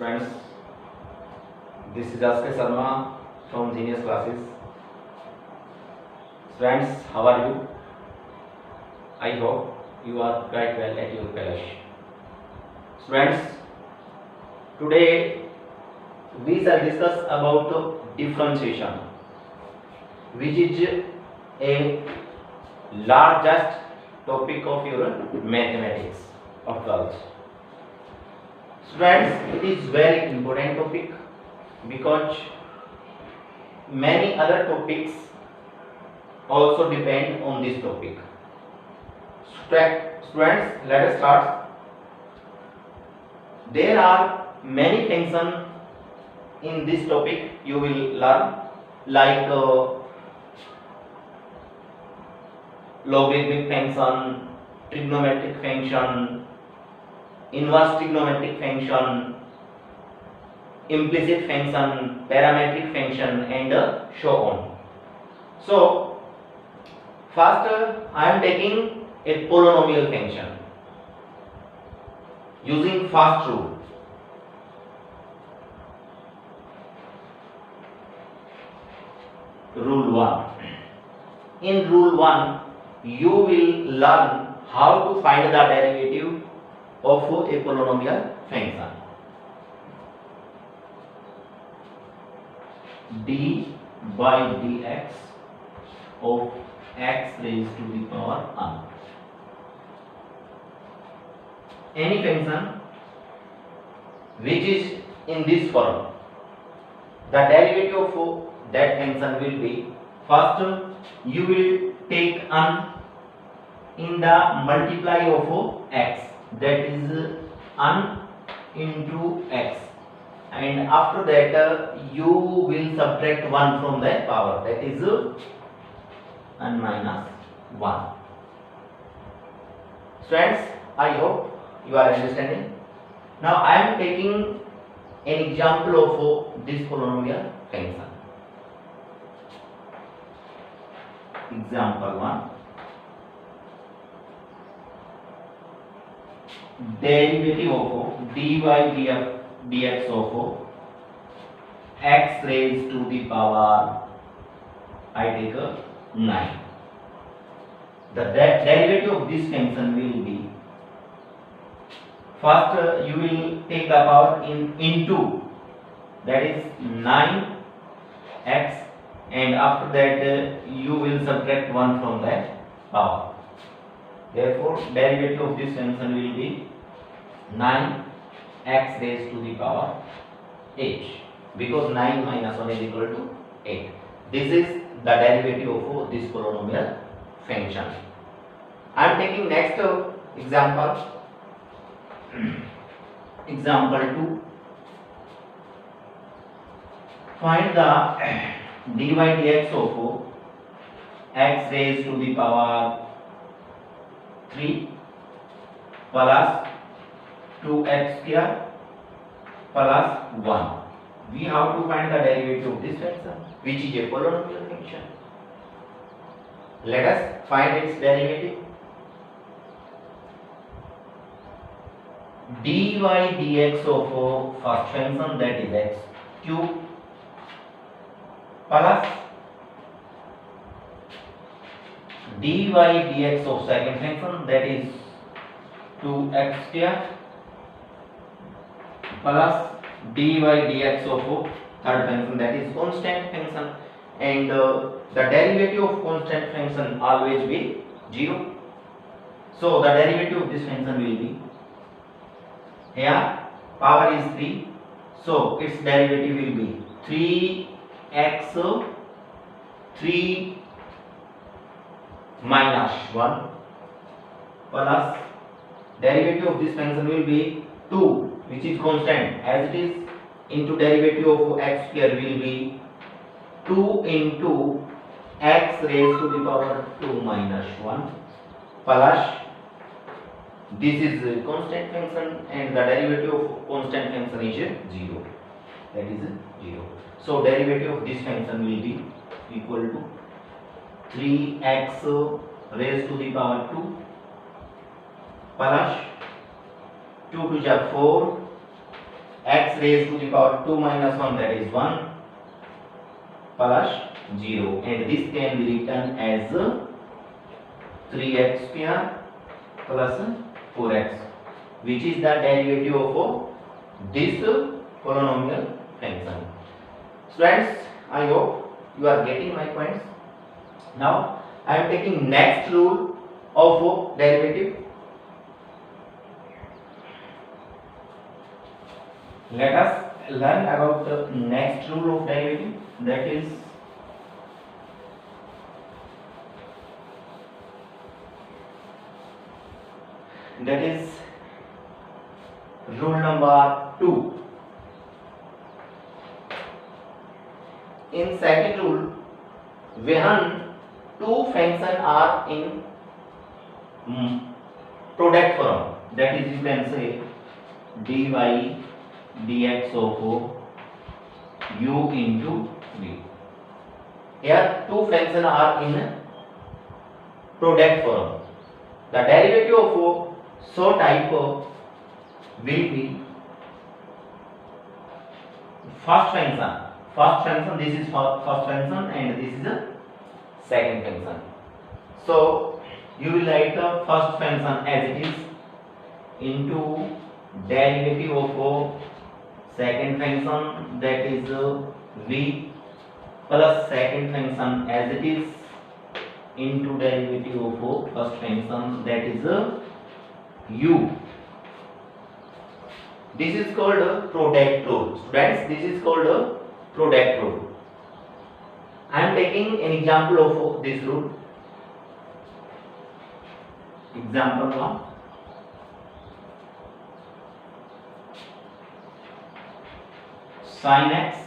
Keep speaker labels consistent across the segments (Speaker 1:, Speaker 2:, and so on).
Speaker 1: friends, this is Akshay Sharma from Genius Classes. Friends, how are you? I hope you are quite well at your college. Friends, today we shall discuss about differentiation, which is a largest topic of your mathematics of 12th. Friends, it is very important topic because many other topics also depend on this topic. Friends, let us start. There are many functions in this topic you will learn, like logarithmic function, trigonometric function, inverse trigonometric function, implicit function, parametric function, and so on. So first I am taking a polynomial function using first rule. Rule 1. In rule 1 you will learn how to find the derivative of a polynomial function. D by dx of x raised to the power n. Any function which is in this form, the derivative of that function will be, first you will take n in the multiply of x, that is n into x, and after that you will subtract 1 from the power, that is n minus 1. Friends, I hope you are understanding. Now I am taking an example of this polynomial function. Example 1. Derivative of dy dx of x raised to the power, I take 9. The derivative of this function will be, first you will take the power into, that is 9x, and after that you will subtract 1 from that power. Therefore derivative of this function will be 9x raised to the power 8, because 9 minus 1 is equal to 8. This is the derivative of this polynomial function. I am taking next example. Example 2. Find the dy dx of x raised to the power 3 plus 2x square plus 1. We have to find the derivative of this function, which is a polynomial function. Let us find its derivative. Dy dx of first function, that is x cube, plus dy dx of second function, that is 2x square, plus dy dx of third function, that is constant function, and the derivative of constant function always be 0. So the derivative of this function will be, here power is 3, so its derivative will be 3x 3 minus 1 plus derivative of this function will be 2, which is constant as it is, into derivative of x square will be 2 into x raised to the power 2 minus 1 plus, this is a constant function and the derivative of constant function is 0, that is 0. So derivative of this function will be equal to 3x raised to the power 2 plus 2 to the 4 x raised to the power 2 minus 1, that is 1 plus 0, and this can be written as 3x square plus 4x, which is the derivative of this polynomial function. Friends, I hope you are getting my points. Now I am taking next rule of derivative. Let us learn about the next rule of derivative, that is rule number 2. In second rule, when two functions are in product form, that is you can say dy dx of u into v. Here two functions are in product form. The derivative of so type will be first function, this is first function and this is the second function. So you will write the first function as it is into derivative of second function, that is v, plus second function as it is into derivative of first function, that is u. This is called a product rule. Students, this is called a product rule. I am taking an example of this rule. Example 1. Sin x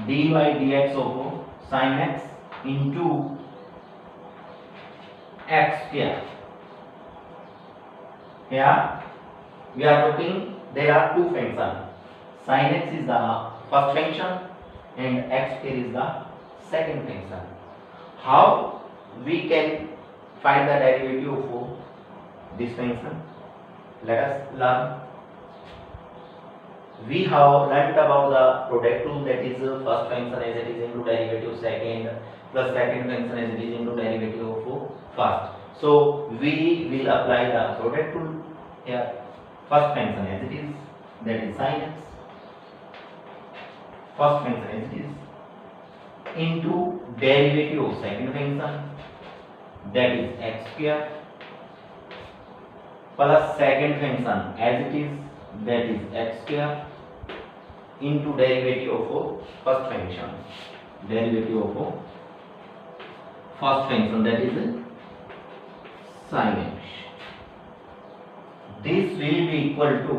Speaker 1: dy dx of sin x into x square. Here we are looking, there are two functions. Sin x is the first function and x square is the second function. How we can find the derivative of this function? Let us learn. We have learnt about the product rule, that is first function as it is into derivative second plus second function as it is into derivative of first. So we will apply the product rule here. First function as it is, that is sin x, first function as it is into derivative of second function, that is x square, plus second function as it is, that is x square, into derivative of first function, derivative of first function, that is sin x. This will be equal to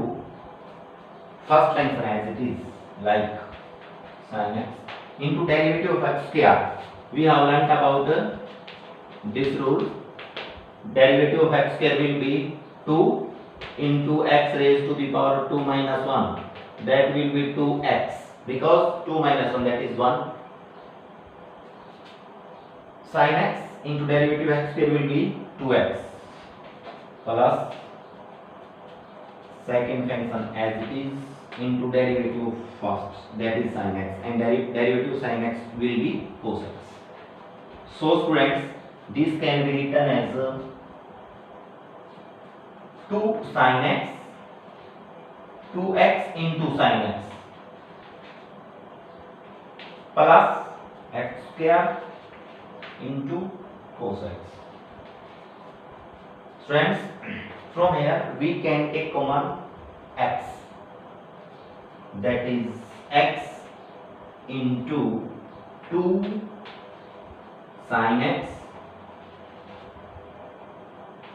Speaker 1: first function as it is, like sin x, into derivative of x square. We have learnt about this rule. Derivative of x square will be 2 into x raised to the power 2 minus 1, that will be 2x, because 2 minus 1, that is 1. Sin x into derivative of x square will be 2x, plus second function as it is into derivative of first, that is sin x, and derivative of sin x will be cos x. So students, this can be written as 2 sin x, 2x into sin x, plus x square into cos x. Friends, from here we can take common x, that is x into 2 sin x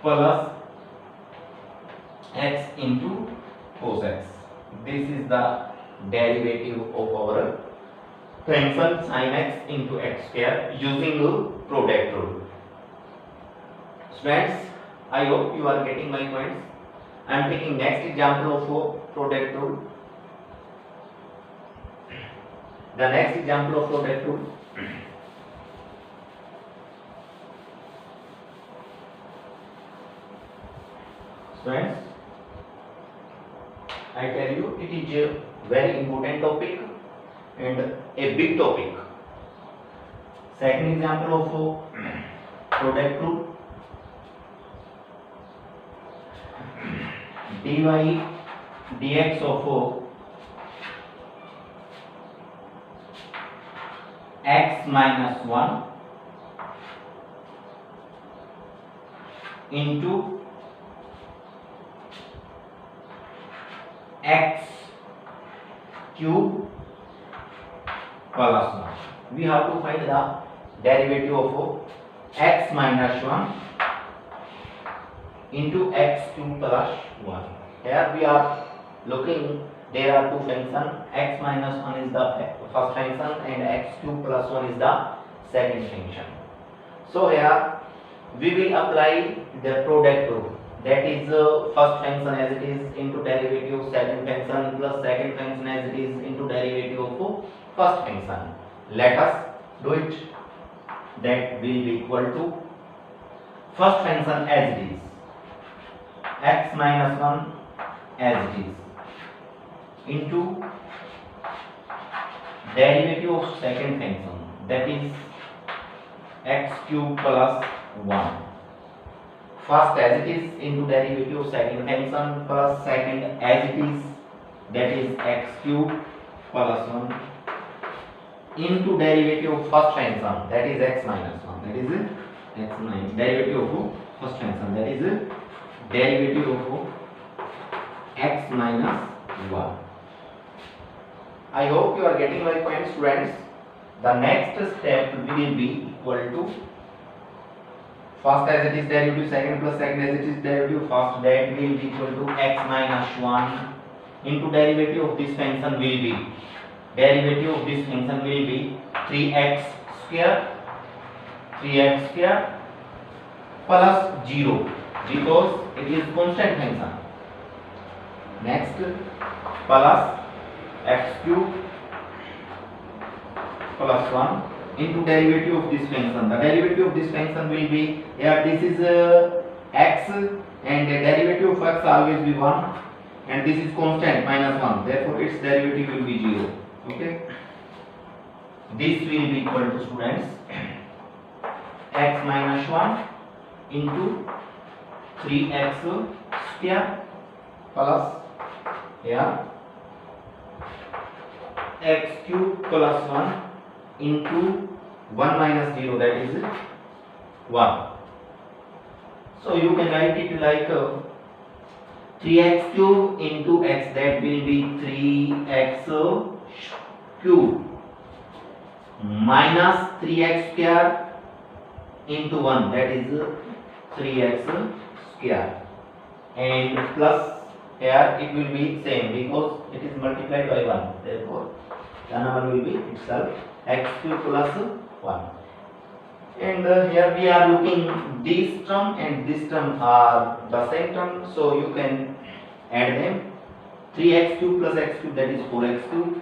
Speaker 1: plus x into cos x. This is the derivative of our function sin x into x square using the product rule. Friends, I hope you are getting my points. I am taking next example of product rule. The next example of product rule. Friends, I tell you, it is a very important topic and a big topic. Second example of product group, dy dx of x minus 1 into x cube plus 1. We have to find the derivative of x minus 1 into x cube plus 1. Here we are looking, there are two functions, x minus 1 is the first function and x cube plus 1 is the second function. So here we will apply the product rule, that is first function as it is into derivative of second function plus second function as it is into derivative of first function. Let us do it. That will be equal to first function as it is, x minus 1 as it is, into derivative of second function, that is x cube plus 1. First as it is into derivative of second function plus second as it is, that is x cube plus 1, into derivative of first function, that is x minus 1, that is x minus derivative of first function, that is derivative of x minus 1. I hope you are getting my point, students. The next step will be equal to first as it is derivative second plus second as it is derivative first, that will be equal to x minus 1 into derivative of this function will be, derivative of this function will be 3x square plus 0 because it is constant function. Next plus x cube plus 1 into derivative of this function. The derivative of this function will be, here this is x and the derivative of x always be 1 and this is constant minus 1, therefore its derivative will be 0. Okay, this will be equal to, students, x minus 1 into 3x square plus here x cube plus 1 into 1 minus 0, that is 1. So you can write it like 3x cube into x, that will be 3x cube minus 3x square into 1, that is 3x square, and plus here it will be same because it is multiplied by 1, therefore the number will be itself x cube plus 1. And here we are looking this term and this term are the same term, so you can add them. 3x cube plus x cube, that is 4x cube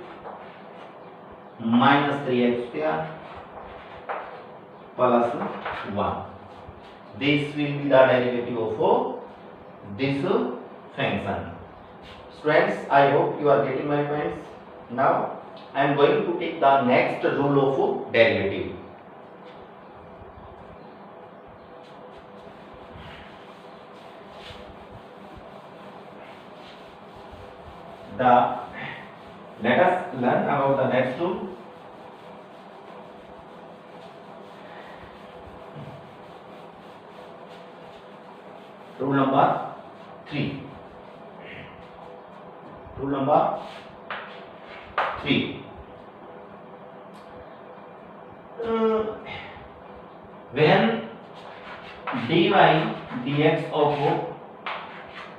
Speaker 1: minus 3x square plus 1. This will be the derivative of this function. Students, I hope you are getting my points. Now I am going to take the next rule of derivative. Let us learn about the next rule. Rule number 3. Rule number 3. When dy dx of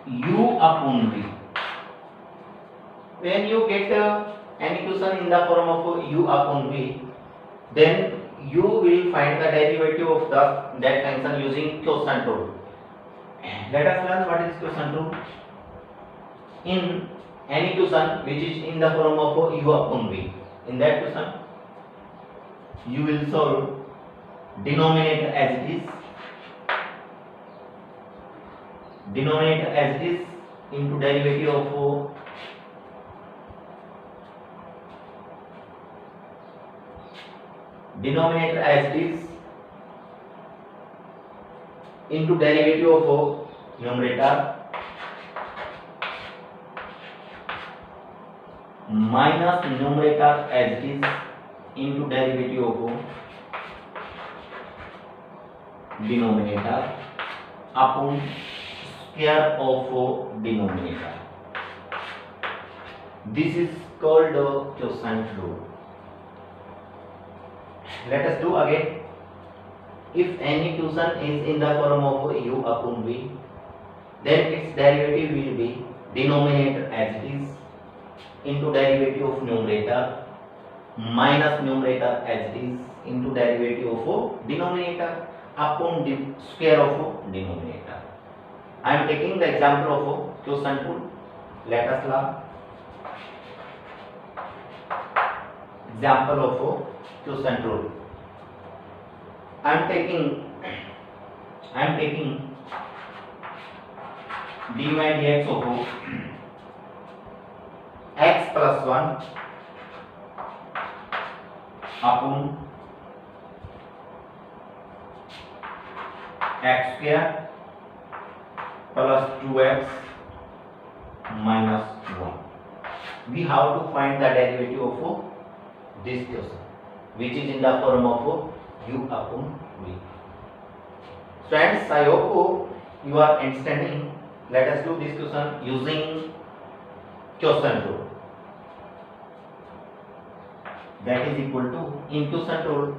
Speaker 1: u upon v, when you get an equation in the form of u upon v, then you will find the derivative of that function using quotient rule. Let us learn what is quotient rule. In any equation which is in the form of u upon v, in that equation you will solve denominator as it is, into derivative of denominator as it is into derivative of numerator minus numerator as it is into derivative of denominator upon square of denominator. This is called quotient rule. Let us do again. If any quotient is in the form of u upon v, then its derivative will be denominator as it is into derivative of numerator minus numerator as it is into derivative of denominator upon the square of denominator. I am taking the example of quotient rule. Let us learn example of quotient rule. I am taking dy dx of x plus 1 upon x square plus 2x minus 1. We have to find the derivative of this quotient, which is in the form of u upon v. Friends, I hope you are understanding. Let us do this question using quotient rule. That is equal to, in quotient rule,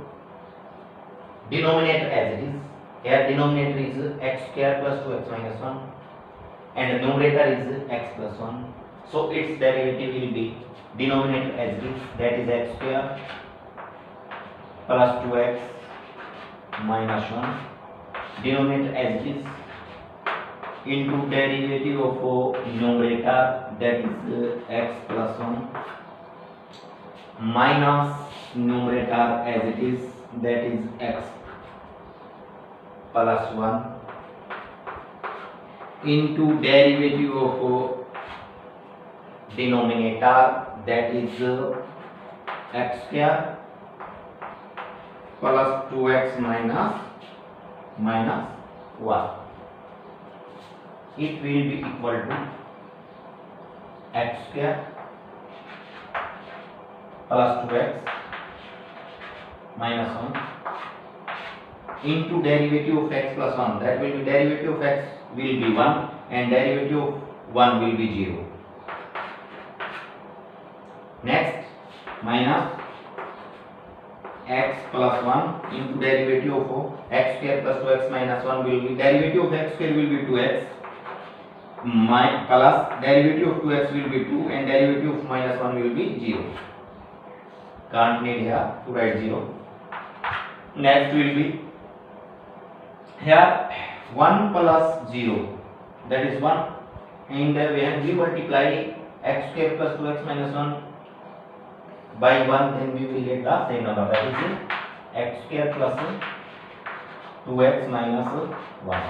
Speaker 1: denominator as it is. Here denominator is x square plus 2x minus 1 and numerator is x plus 1. So its derivative will be denominator as it is, that is x square plus 2x minus 1, denominator as it is, into derivative of numerator, that is x plus 1, minus numerator as it is, that is x plus 1, into derivative of denominator, that is x square plus 2x minus 1. It will be equal to x square plus 2x minus 1 into derivative of x plus 1. That will be derivative of x will be 1 and derivative of 1 will be 0. Next, minus x plus 1 into derivative of x square plus 2x minus 1 will be, derivative of x square will be 2x plus derivative of 2x will be 2 and derivative of minus 1 will be 0. Can't need here to write 0. Next will be here 1 plus 0, that is 1, and when we multiply x square plus 2x minus 1 by 1, then we will get the same number, that is x square plus 2x minus 1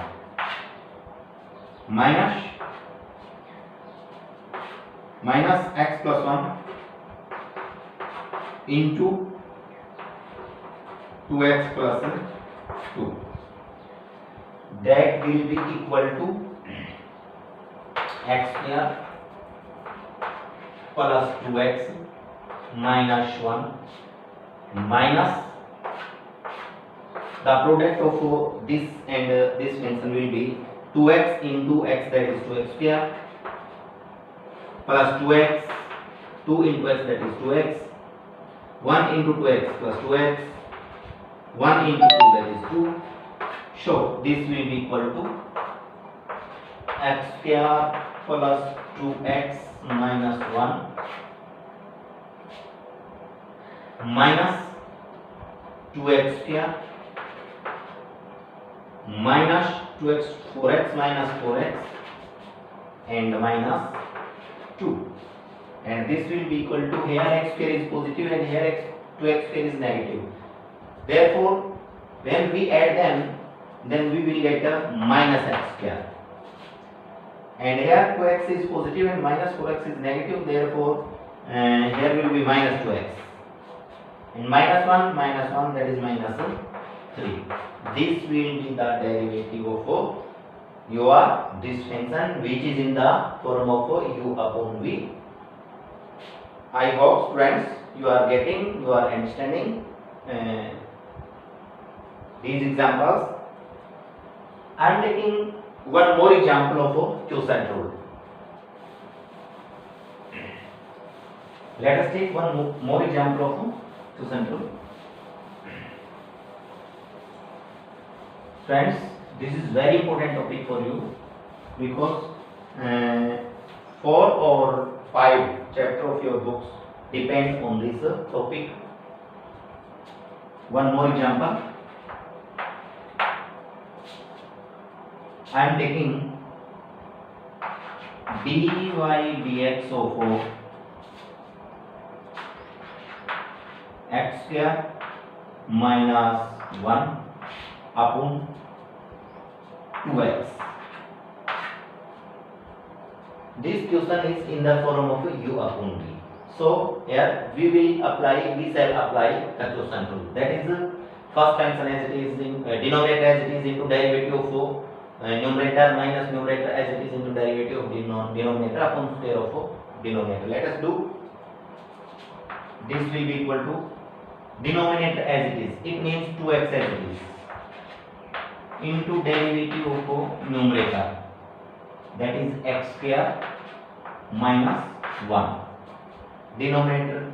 Speaker 1: minus x plus 1 into 2x plus 2. That will be equal to x square plus 2x minus 1 minus the product of this and this function will be 2x into x, that is 2x square, plus 2x, 2 into x, that is 2x, 1 into 2x plus 2x, 1 into 2, that is 2. So this will be equal to x square plus 2x minus 1 minus 2x square minus 2x, 4x minus 4x and minus 2, and this will be equal to, here x square is positive and here 2x square is negative. Therefore, when we add them, then we will get a minus x square, and here 2x is positive and minus 4x is negative, therefore here will be minus 2x, and minus 1 that is minus 3. This will be the derivative of your this function, which is in the form of u upon v. I hope students you are getting, you are understanding these examples. I am taking one more example of quotient rule. Let us take one more example of quotient rule. Friends, this is very important topic for you, because 4 or 5 chapter of your books depend on this topic. One more example. I am taking dy dx of x square minus 1 upon 2x. This question is in the form of u upon v. So here we shall apply the quotient rule. That is first function as it is in denominator as it is into derivative of numerator minus numerator as it is into derivative of denominator upon square of denominator. Let us do. This will be equal to denominator as it is. It means 2x as it is into derivative of numerator, that is x square minus 1. Denominator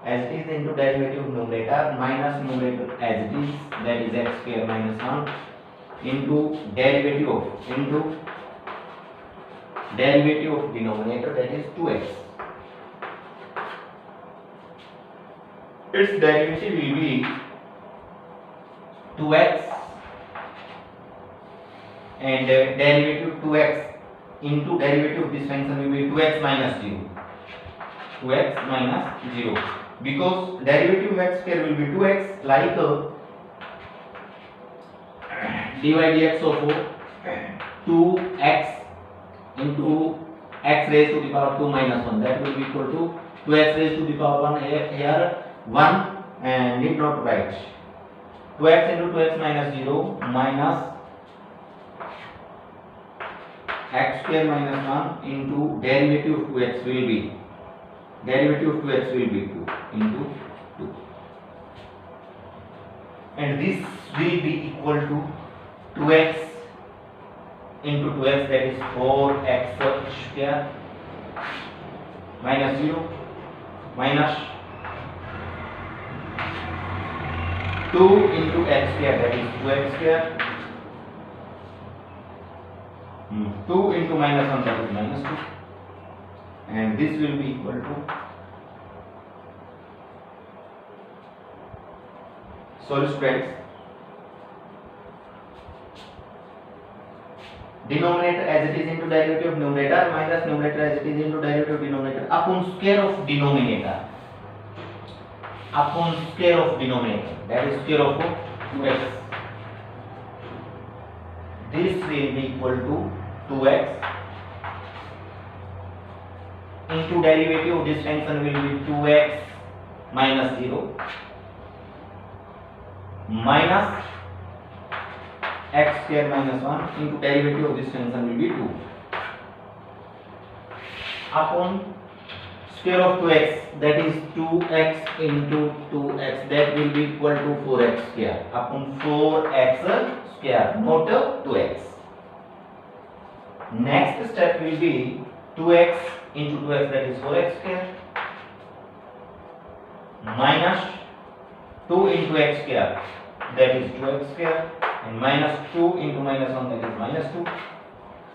Speaker 1: as it is into derivative of numerator minus numerator as it is, that is x square minus 1 into derivative of denominator, that is 2x. Its derivative will be 2x, and derivative 2x into derivative of this function will be 2x minus 0. 2x minus 0, because derivative of x square will be 2x, like dy dx of 2x into x raised to the power 2 minus 1, that will be equal to 2x raised to the power 1. Here 1 and need not write. 2x into 2x minus 0 minus x square minus 1 into derivative of 2x will be 2 into 2, and this will be equal to 2x into 2x, that is 4x square minus 0 minus 2 into x square, that is 2x square, 2 into minus 1, that is minus 2, and this will be equal to, sorry students, denominator as it is into derivative of numerator minus numerator as it is into derivative of denominator upon square of denominator, that is square of 2x. This will be equal to 2x into derivative of this function will be 2x minus 0 minus x square minus 1 into derivative of this function will be 2 upon square of 2x, that is 2x into 2x, that will be equal to 4x square upon 4x square, not 2x. Next step will be 2x into 2x, that is 4x square minus 2 into x square, that is 2x square, and minus 2 into minus 1, that is minus 2.